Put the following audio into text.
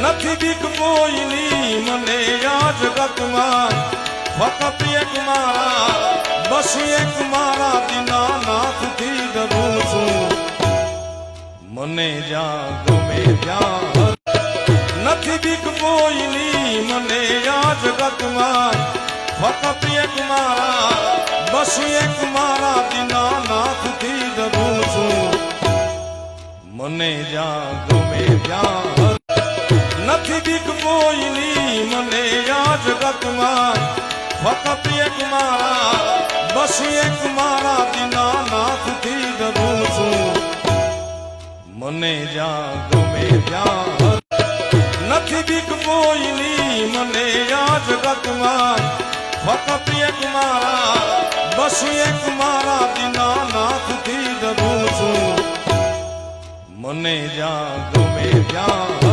નથી બીક કોઈની મને આ જગતમાં ફક્ત એક મારા બસ એક મારા દીનાનાથથી ડરું છું મને જ્યાં ગમે ત્યાં નથી બીક કોઈની મને આ જગતમાં ફક્ત એક મારા બસ એક મારા દીનાનાથથી ડરું છું મને જ્યાં ગમે ત્યાં નથી બીક કોઈની મને આ જગતમાં ફક્ત એક મારા બસ એક મારા દીનાનાથથી ડરું છું મને જ્યાં ગમે ત્યાં નથી બીક કોઈની મને આ જગતમાં ફક્ત એક મારા બસ એક મારા દીનાનાથથી ડરું છું મને જ્યાં ગમે ત્યાં